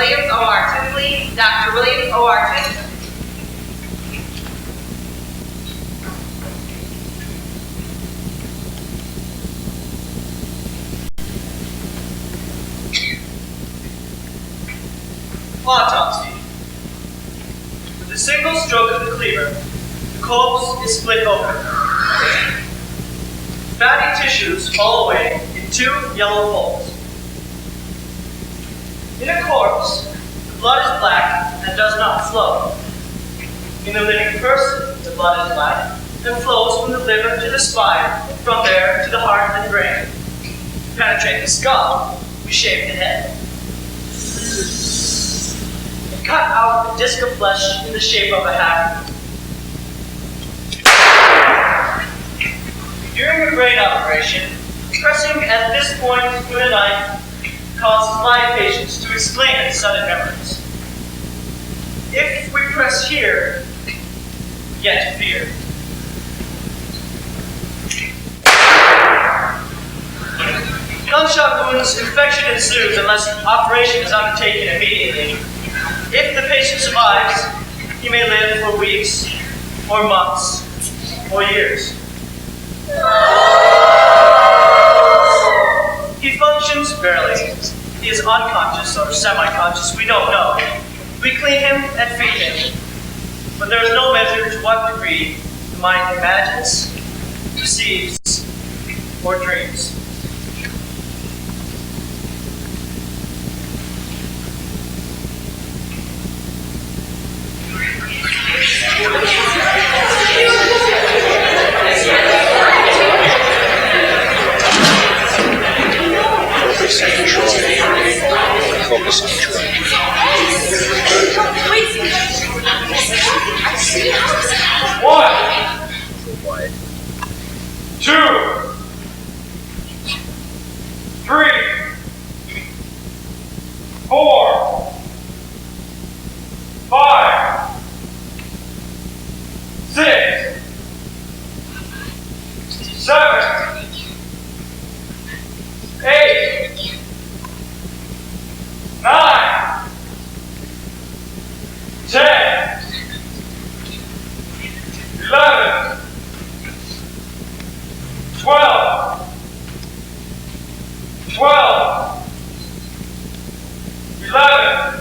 William O.R. Tinsley, Dr. William O.R. Tinsley. Autopsy. With a single stroke of the cleaver, the corpse is split open. Fatty tissues fall away in 2 yellow folds. In a corpse, the blood is black and does not flow. In a living person, the blood is black and flows from the liver to the spine, from there to the heart and brain. To penetrate the skull, we shave the head. Cut out a disc of flesh in the shape of a hat. During a brain operation, pressing at this point with a knife causes live patients to explain sudden memories. If we press here, we get to fear. Gunshot wounds, infection ensues unless operation is undertaken immediately. If the patient survives, he may live for weeks, or months, or years. He functions barely. He is unconscious or semi-conscious, we don't know. We clean him and feed him, but there is no measure to what degree the mind imagines, perceives, or dreams. Focus on Troy. 1, 2, 3, 4, 5, 6, 7, 8, 9, 10, 11, 12, 11,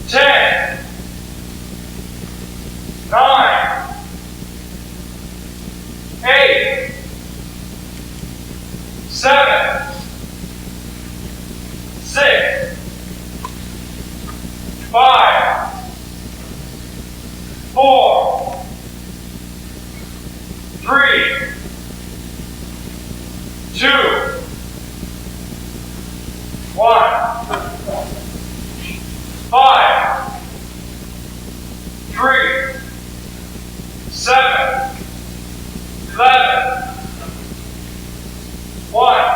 10, 9, 8, 7, 6, 5, 4, 3, 2, 1, 5, 3, 7, 11, 1.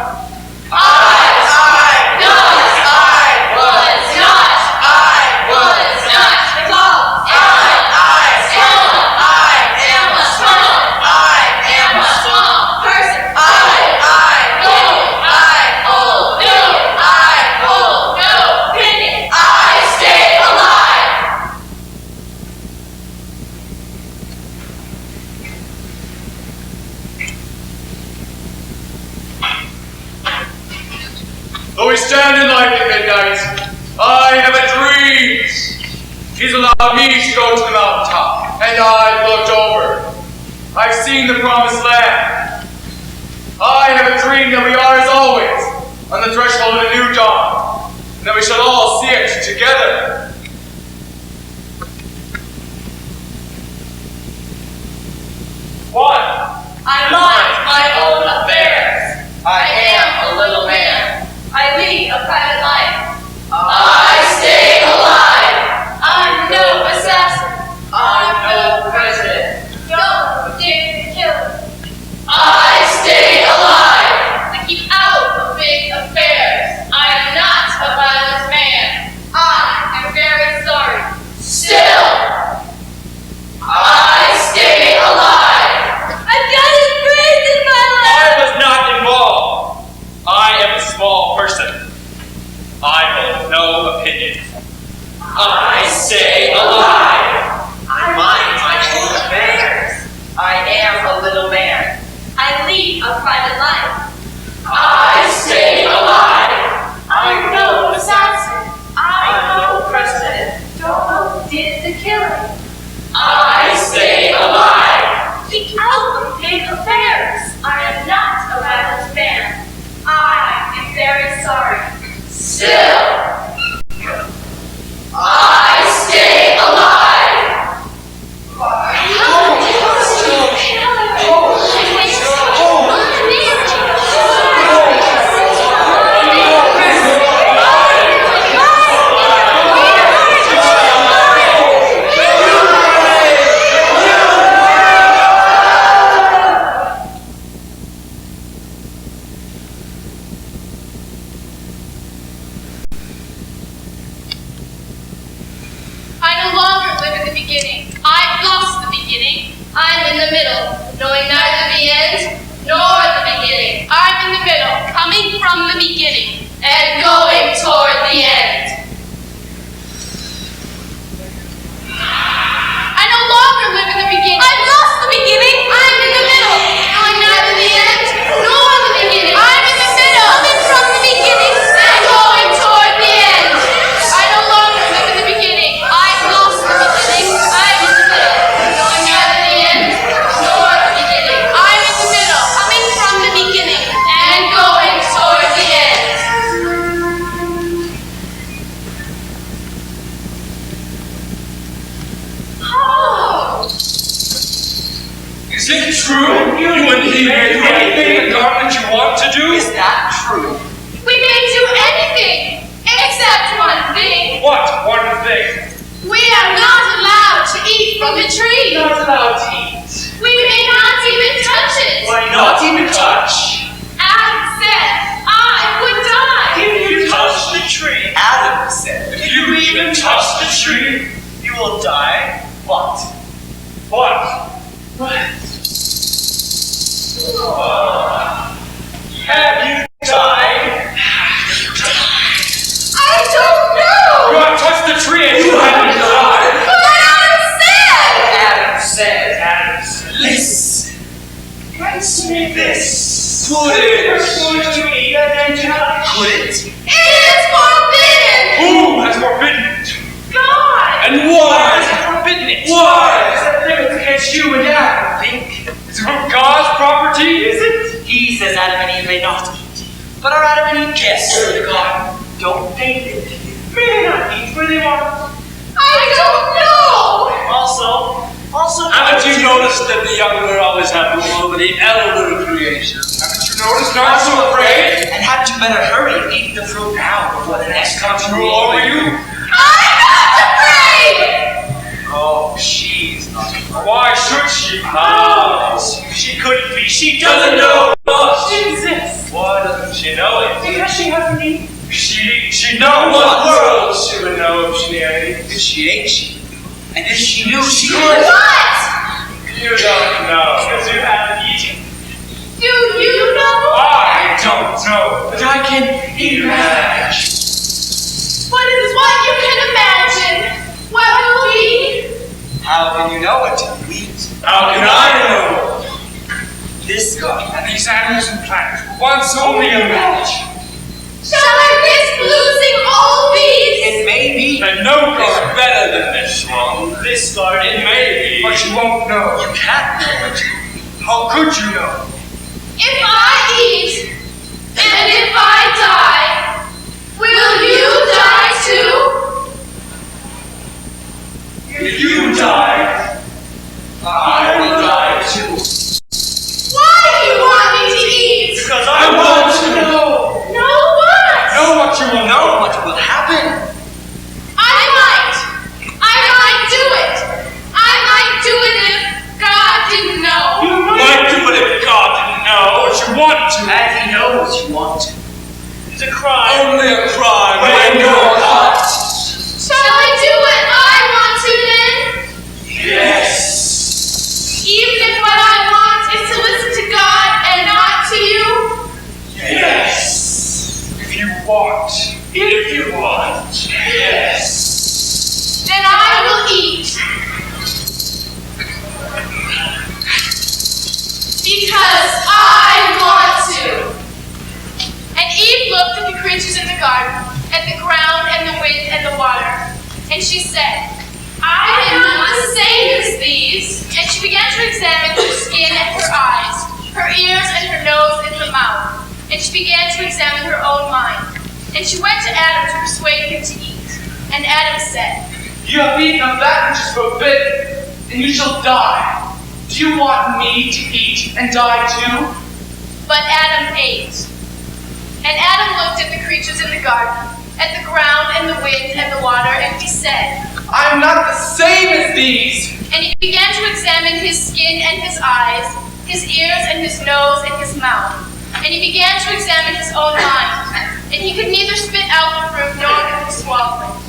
Though we stand in light at midnight, I have a dream. He's allowed me to go to the mountaintop, and I've looked over. I've seen the promised land. I have a dream that we are, as always, on the threshold of a new dawn, and that we shall all see it together. I mind my own affairs. I am a little man. I lead a private life. I stay alive. I'm no assassin. I'm no president. Don't predict the killer. I stay alive. I keep out of big affairs. I am not a violent man. I am very no opinion. I stay alive. I mind my own affairs. I am a little man. I lead a private life. I stay alive. I'm no assassin. I'm no president. Don't know who did the killing. I stay alive. Keep out of big affairs. I am not a violent man. I am very sorry. Still, I stay alive. I'm in the middle, knowing neither the end nor the beginning. I'm in the middle, coming from the beginning and going toward the end. I no longer live in the beginning. I've lost the beginning. I'm in the middle, knowing neither the end nor the beginning. I'm in the middle, coming from the beginning and going toward the end. I no longer live in the beginning. I've lost the beginning. I'm in the middle, knowing neither the end nor the beginning. I'm in the middle, coming from the beginning and going toward the end. Oh. Is it true? You and he may do anything in the garden you want to do? Is that true? We may do anything except one thing. What one thing? We are not allowed to eat from the tree. Not allowed to eat. We may not even touch it. Why not even touch? Adam said, I would die. If you touch the tree, Adam said, If you even touch the tree, you will die. What? what? Have you died? I don't You know. have touched the tree and you haven't died. But Adam said. Adam said, listen. Answer me this. Could it? First going to eat and then die. Could it? It is forbidden. Who has forbidden it? God. And Why why? is it forbidden it? Why? Is that limit against you and Adam? Think. Is it from God's property? Is it? He says Adam and Eve may not eat. But are Adam and Eve guests of the garden? Don't they live here? May they not eat where they want? I don't know. Also, Haven't you noticed that the younger always have rule over the elder creation? Haven't you noticed? Aren't you afraid? And hadn't you better hurry and eat the fruit now before the next comes To rule over you? I'm not afraid. Oh, she's not afraid. Why should she? She couldn't be. She doesn't know us. She exists. Why doesn't she know it? Because she hasn't eaten. She knows what world she would know if she ate. If she ate, she knew. And if she knew, she would. What? You don't know. Because you haven't eaten. Do you know? I don't know. But I can imagine. But it is what you can imagine. What will be? How can you know until you eat? How can I know? This garden. And these animals and plants were once only a match. Shall I risk losing all these? It may be. And no garden better than this one. This garden. It may be, but you won't know. You can't know it. How could you know? If I eat, and if I die, will you die too? If you die, I will die too. Why do you want me to eat? Because I want to know. Know what? Know what you will know. Know what will happen. I might do it. I might do it if God didn't know. You might do it if God didn't know, but you want to. And he knows you want to. It's a crime. Only a crime. And she said, I am not the same as these. And she began to examine her skin and her eyes, her ears and her nose and her mouth. And she began to examine her own mind. And she went to Adam to persuade him to eat. And Adam said, You have eaten of that which is forbidden, and you shall die. Do you want me to eat and die too? But Adam ate. And Adam looked at the creatures in the garden, at the ground and the wind and the water, and he said, I am not the same as these. And he began to examine his skin and his eyes, his ears and his nose and his mouth. And he began to examine his own mind, and he could neither spit out the fruit nor could he swallow it.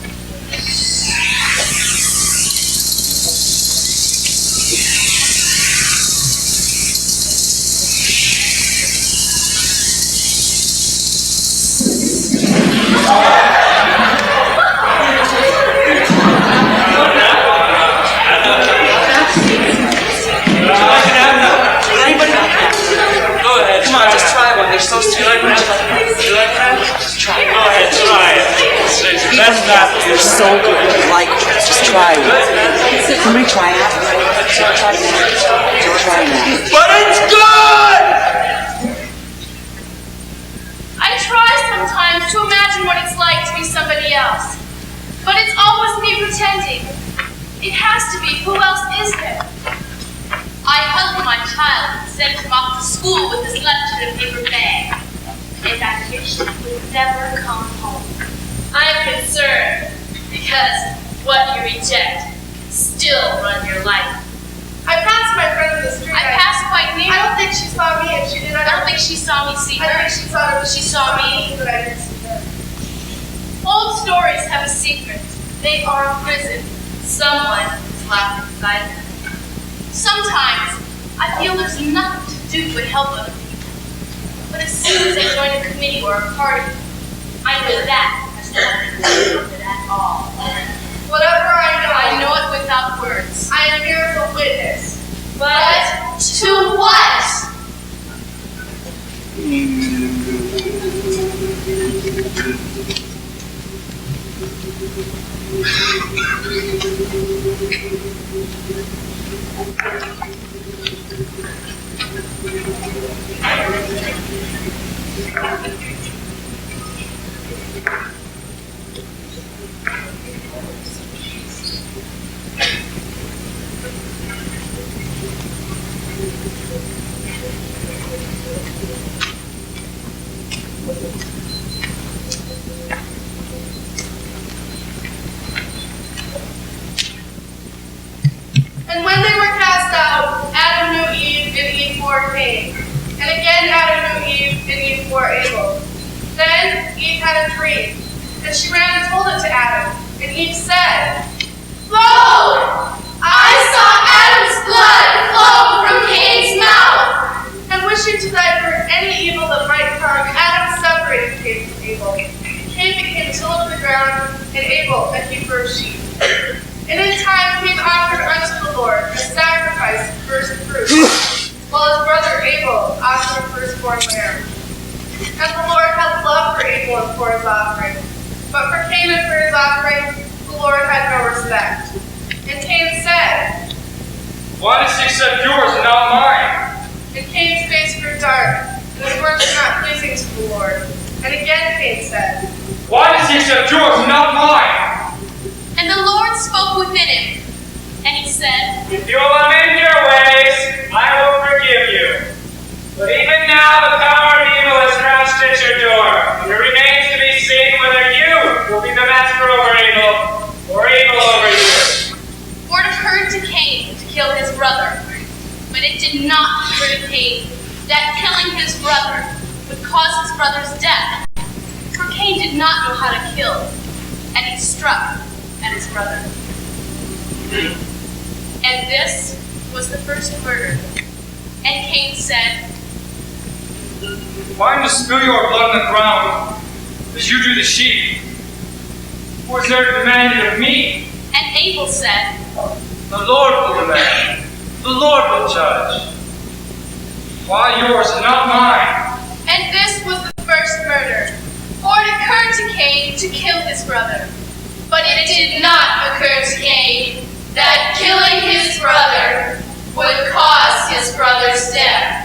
You're so good. You like it. Just try it. Can we try it? Try it. But it's good! I try sometimes to imagine what it's like to be somebody else. But it's always me pretending. It has to be. Who else is there? I held my child and sent him off to school with his lunch in a paper bag. And I wish he would never come home. I am concerned because what you reject still run your life. I passed my friend in the street. I passed quite near. I don't think she saw me, and she did not. I don't think she saw me see her. I think she saw me. But I didn't see her. Old stories have a secret. They are a prison. Someone is locked inside them. Sometimes I feel there's nothing to do but help other people. But as soon as I join a committee or a party, I know that has nothing to do with it at all. Whatever I know it without words. I am here as a witness. But to what? And when they were cast out, Adam knew Eve, and Eve bore Cain. And again Adam knew Eve, and Eve bore Abel. Then Eve had a dream, and she ran and told it to Adam. And Eve said, Behold, I saw Adam's blood flow from Cain's mouth. And wishing to divert any evil that might come, Adam separated Cain from Abel. Cain became till of the ground, and Abel a keeper of sheep. And in time Cain offered unto the Lord a sacrifice of first fruits, while his brother Abel offered a firstborn lamb. And the Lord had love for Abel and for his offering, but for Cain and for his offering the Lord had no respect. And Cain said, Why does he accept yours and not mine? And Cain's face grew dark, and his works were not pleasing to the Lord. And again Cain said, Why does he accept yours and not mine? And the Lord spoke within him, and he said, If you will amend your ways, I will forgive you. But even now the power of evil is crouched at your door, and it remains to be seen whether you will be the master over evil, or evil over you. For it occurred to Cain to kill his brother, but it did not occur to Cain that killing his brother would cause his brother's death. For Cain did not know how to kill, and he struck at his brother. And this was the first murder. And Cain said, Why do you spill your blood on the ground, as you do the sheep? What is there to demand it of me? And Abel said, The Lord will demand. The Lord will judge. Why yours and not mine? And this was the first murder. For it occurred to Cain to kill his brother. But it did not occur to Cain that killing his brother would cause his brother's death.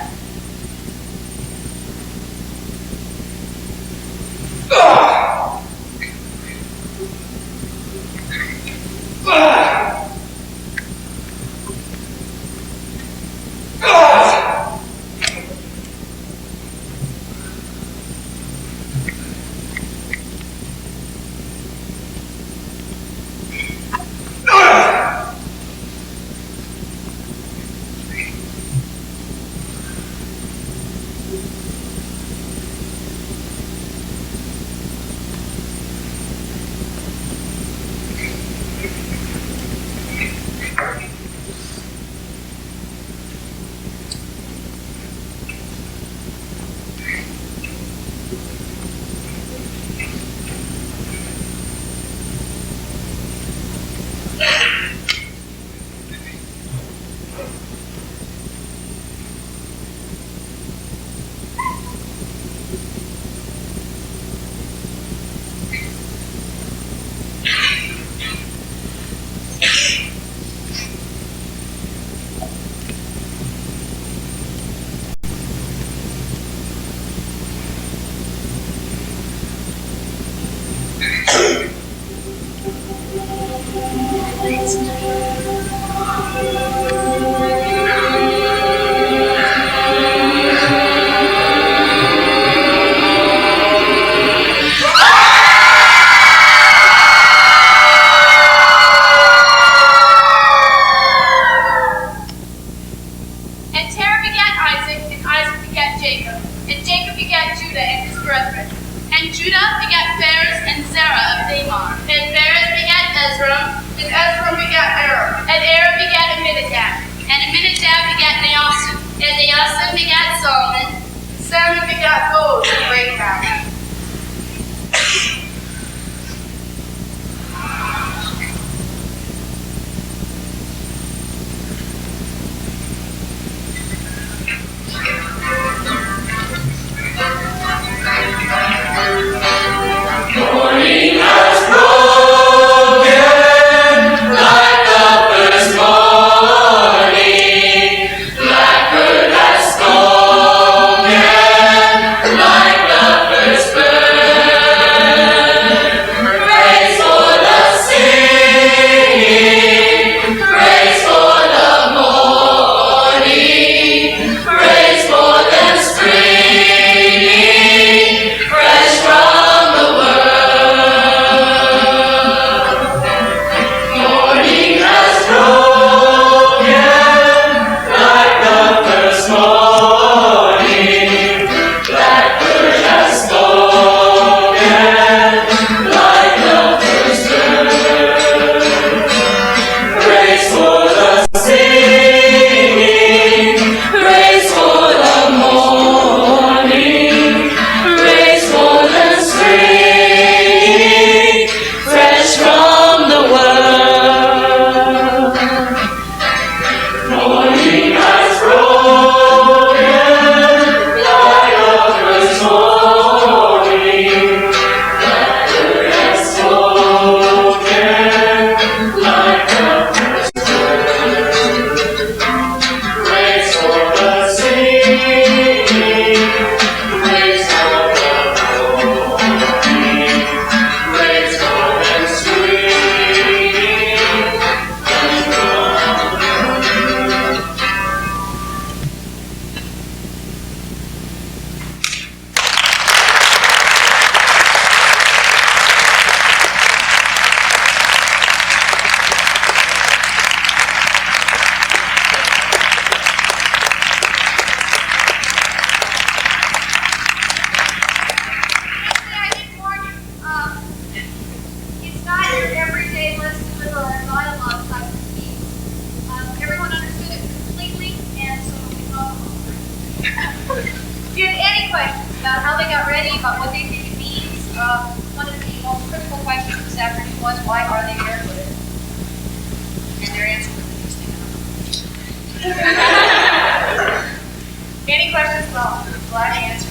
Any questions at all? Glad to answer.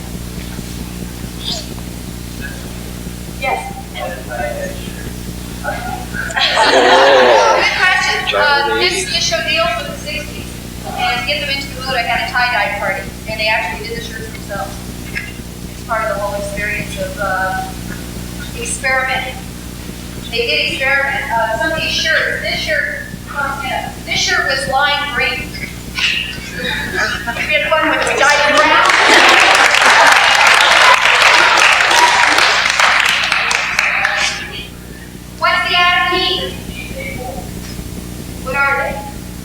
Yes. Good question. This show deals with the 60s. And to get them into the mood, I had a tie-dye party. And they actually did the shirts themselves. It's part of the whole experience of experimenting. They did experiment. Some of these shirts, this shirt was lime green. We had fun with it. We dyed it brown. What's the ad mean? What are they?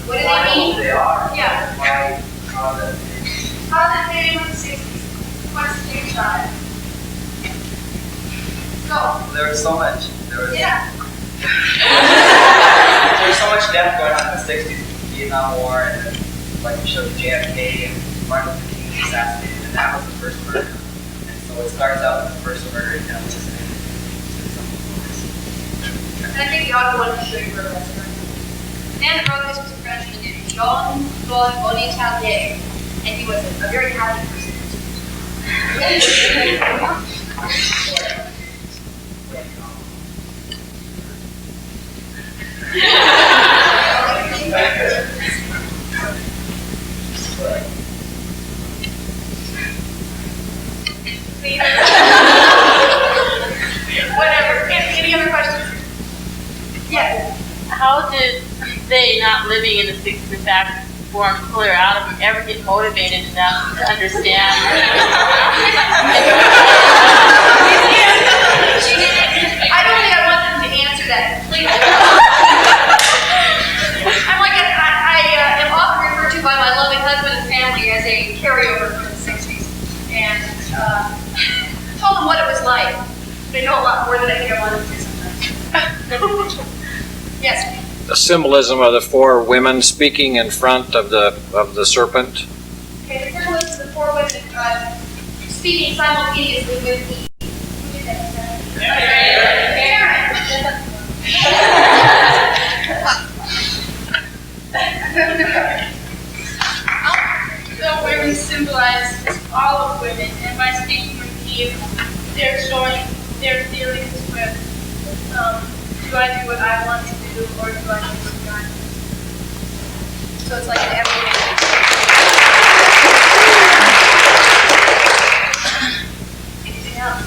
What do they mean? They are. Yeah. How that How did they do in the 60s? What's the new shot? Go. there was so much. There was so much death going on in the 60s, the Vietnam War, and then, like we showed JFK and Martin Luther King was assassinated, and that was the first murder. And so it starts out with the first murder, and then it's just And I think the other one will show you where that's from. The man that wrote this was a Frenchman named Jean-Claude Bonnetaillier, and he was a very happy person. Whatever. Any other questions? Yes. How did they, not living in the 60s, in fact, born clear out of them, ever get motivated enough to understand? I don't think I want them to answer that completely. I'm like, I am often referred to by my loving husband and family as a carryover from the 60s. And told them what it was like. They know a lot more than I think I want them to sometimes. Yes. The symbolism of the four women speaking in front of the serpent. Okay, the symbolism of the four women speaking simultaneously with the. The women symbolize all of women, and by speaking with Eve, they're showing their feelings with, do I do what I want to do, or do I do what God wants? So it's like an everyday. Anything else?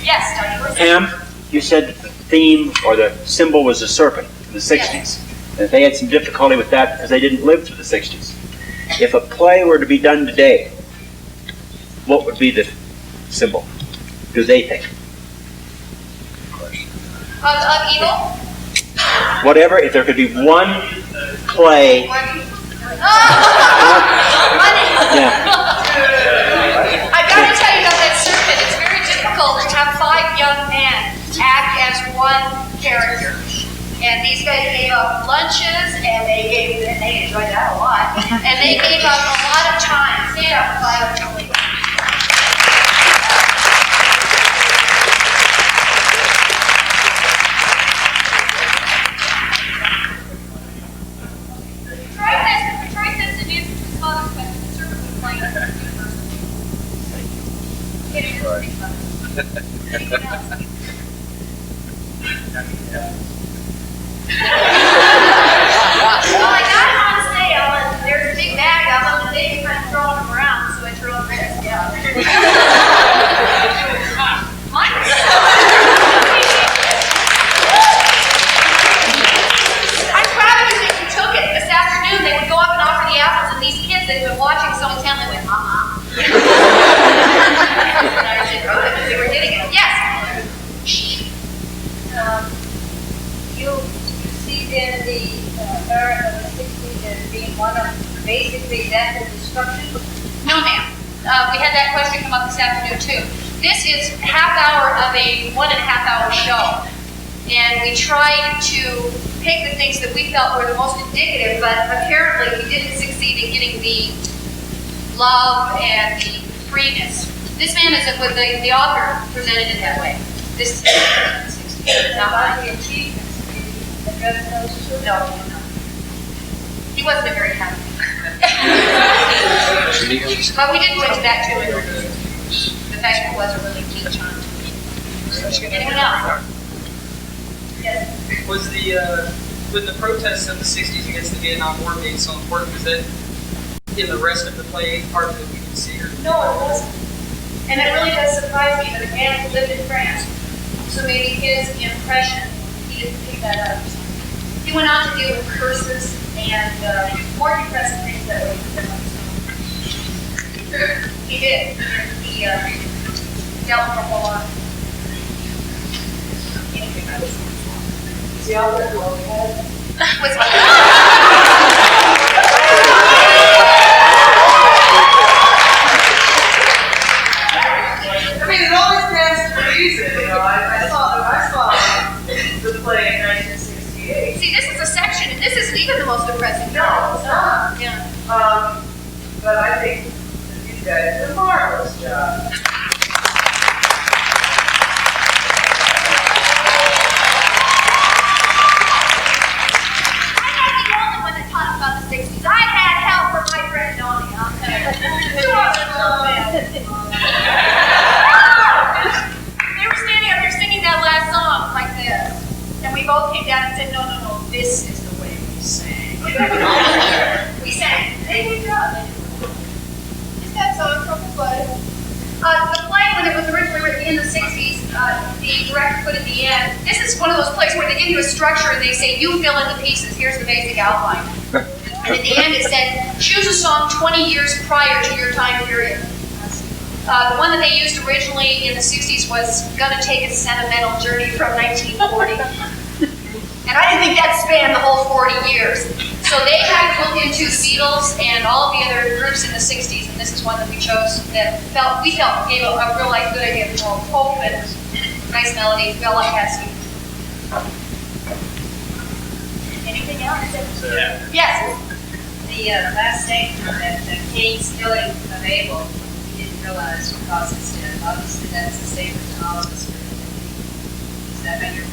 Yes, Dr. Pam, you said that the theme or the symbol was a serpent in the 60s. And they had some difficulty with that because they didn't live through the 60s. If a play were to be done today, what would be the symbol? Do they think? Of evil? Whatever, if there could be one play. Money. Yeah. I gotta tell you about that serpent. It's very difficult to have 5 young men act as one character. And these guys gave up lunches, and they enjoyed that a lot. And they gave up a lot of time. Stand up, violently. Troy says to answer his father's question, the serpent was playing a universal. It is pretty fun. Anything else? Well, I got them on sale, and there's a big bag of them, and they've been kind of throwing them around, so I threw them there. Yeah. Mine. I'm proud of you that you took it. This afternoon, they would go up and offer the apples, and these kids that had been watching so intently went, "Mama." And I said, "Oh, they were getting it." Yes. You see then the era of the 60s as being one of basically death and destruction? No, ma'am. We had that question come up this afternoon, too. This is half hour of a 1.5 hour show. And we tried to pick the things that we felt were the most indicative, but apparently we didn't succeed in getting the love and the freeness. This man is what the author presented it that way. This is the 60s. Not About mine. the achievements, address those too? No, he wasn't a very happy. But we didn't go into that too much. The fact that it was a really key time. Anyone else? Yes. Was with the protests of the 60s against the Vietnam War being so important, was that in the rest of the play part that we can see? Or? No, it wasn't. And it really does surprise me that a man who lived in France, so maybe his impression, he didn't pick that up. He went on to deal with curses and more depressing things that way than he did. He dealt with a whole lot. See how that was I mean, it always stands to reason, you know. I saw the play in 1968. See, this is a section, and this isn't even the most depressing. No, it's not. Yeah. But I think that you guys did a marvelous job. About the 60s. I had help from my friend Donnie. I'll tell you. They were standing up here singing that last song like this. And we both came down and said, no, this is the way we sang. We sang. Hey, good job. Is that song from the play? The play, when it was originally written in the 60s, the director put at the end, this is one of those plays where they give you a structure and they say, you fill in the pieces, here's the basic outline. And at the end it said, choose a song 20 years prior to your time period. The one that they used originally in the 60s was Gonna Take a Sentimental Journey from 1940. And I didn't think that spanned the whole 40 years. So they had to look into the Beatles and all of the other groups in the 60s, and this is one that we chose that we felt gave a real like good idea of hope and nice melody. We all like that song. Anything else? Yeah. Yes. The last statement that Cain's killing of Abel, he didn't realize would cause his death. Obviously, that's a statement to all of us. Is that how you're?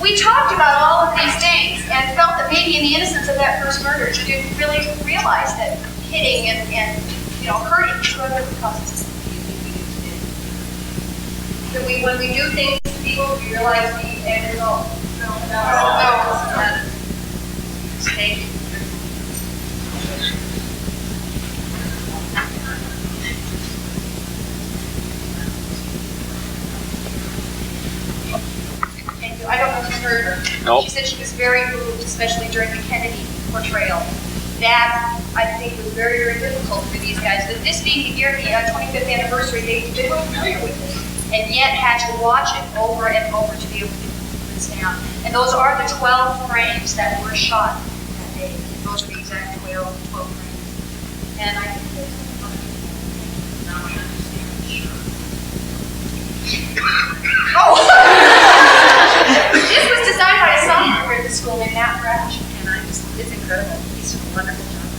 We talked about all of these things and felt that maybe in the innocence of that first murder, you didn't really realize that hitting and hurting each other would cause us. That when we do things to people, we realize the end result. No. Thank you. I don't know if you heard her. Nope. She said she was very moved, especially during the Kennedy portrayal. That, I think, was very, very difficult for these guys. That this being the year, the 25th anniversary, they were familiar with it, and yet had to watch it over and over to be able to put this down. And those are the 12 frames that were shot that day. Those are the exact 12 frames. And I think that's now I understand. Oh! This was designed by a sophomore at the school named Matt Brash, and it's incredible. He's a wonderful job.